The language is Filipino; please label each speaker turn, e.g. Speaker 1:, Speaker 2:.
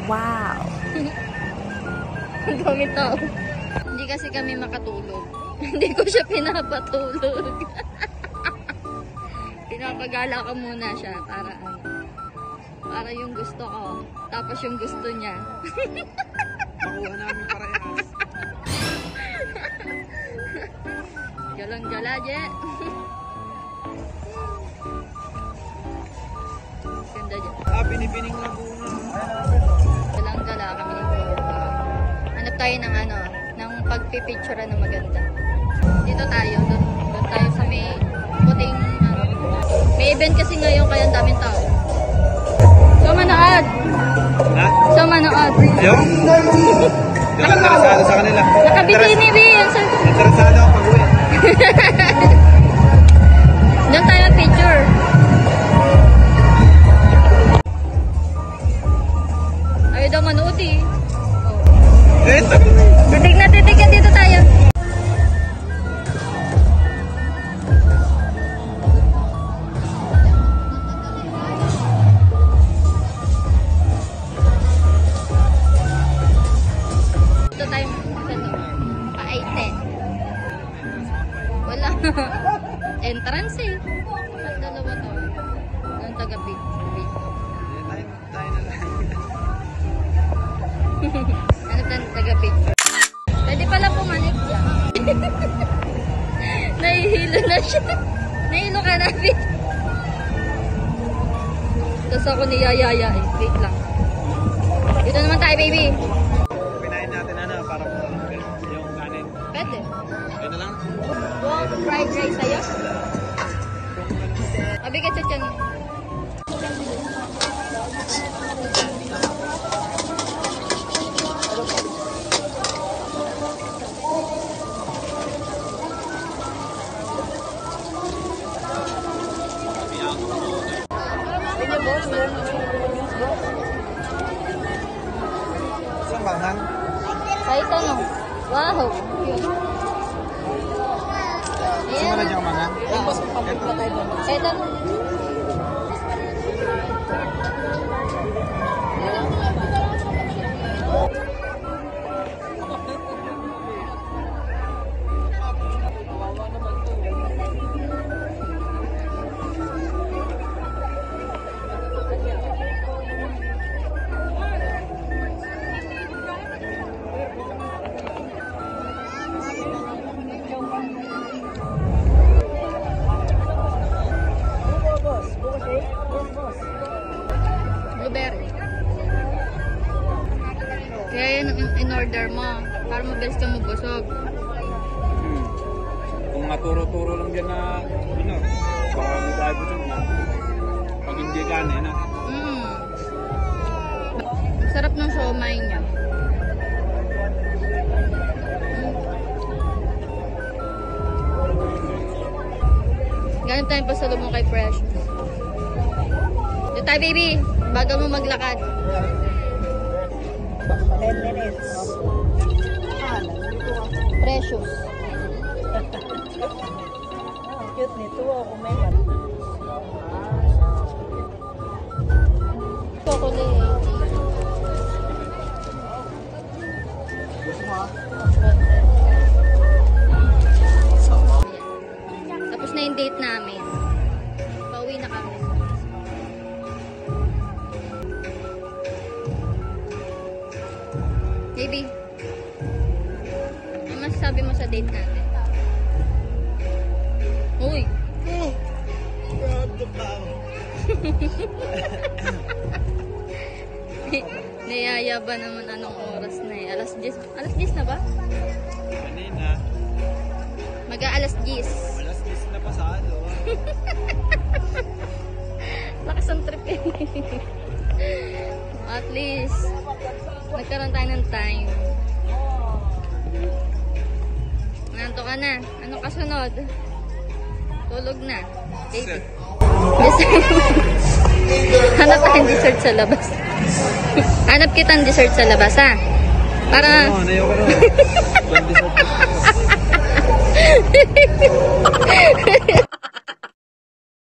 Speaker 1: Wow!
Speaker 2: Ang dami tao. Hindi kasi kami makatulog. Hindi ko siya pinapatulog. Pinapagala ko muna siya para ano. Para yung gusto ko. Tapos yung gusto niya.
Speaker 3: Makuha namin parehas.
Speaker 2: Galang-gala, Je. Ganda, Je.
Speaker 3: Binibining Laguna.
Speaker 2: Galang-gala kami nito. Hanap tayo ng ano, ng pagpipicture na maganda. Dito tayo, doon tayo sa may puting ano. May event kasi ngayon kaya ang daming tao. So manood.
Speaker 3: Ha?
Speaker 2: So manood.
Speaker 3: Yung? Interesado sa kanila.
Speaker 2: Nakabitini, B.
Speaker 3: Interesado ako pag-uwi.
Speaker 2: Doon tayo picture. Ayaw daw manood eh.
Speaker 3: Ito.
Speaker 2: Titig na titig yan, dito tayo. Dito tayo pa-8. Wala. Entrance eh. At dalawa to. Ang taga-big.
Speaker 3: Tayo na lang.
Speaker 2: Ano taga-picture? Pwede pala pumanik siya. Nahihilo na siya. Nahihilo ka na, Pete. Tapos ako niyayaya eh. Wait lang. Dito naman tayo, baby.
Speaker 3: Pinahin natin ano, para yung kanin.
Speaker 2: Pwede.
Speaker 3: Ayun na lang.
Speaker 2: Buong fried rice sa'yo. Mabigat sa tiyan.
Speaker 3: Saan bangang?
Speaker 2: Kahit ano. Wow.
Speaker 3: Saan na dyan mangang?
Speaker 2: Kahit ano. Blueberry. Kaya yun ang in-order mo. Para mabilis ka mabusog.
Speaker 3: Kung maturo-turo lang dyan na ano, baka mag-drive ito na. Pag hindi kanin, ano?
Speaker 2: Sarap ng siomay niya. Ganun tayong pasalubong kay Fresh. Dito tayo, baby. Bago mo maglakad.
Speaker 1: 10 minutes.
Speaker 2: Precious.
Speaker 1: Cute nito. Kumain.
Speaker 2: Chocolate.
Speaker 3: Gusto mo ha?
Speaker 2: Tapos na yung date namin. Pauwi na kami. Baby, ano masasabi mo sa date natin? Uy! Niyaya ba naman anong oras na eh? Alas 10? Alas 10 na ba?
Speaker 3: Kanina.
Speaker 2: Mag-aalas 10.
Speaker 3: Alas 10 na pasado.
Speaker 2: Lakas ang trip eh. At least, nagkaroon tayo ng time. Nanto ka na. Anong kasunod? Tulog na. Baby. Hanap tayong dessert sa labas. Hanap kitang dessert sa labas, ha? Para...
Speaker 3: Oo, nayo ko na.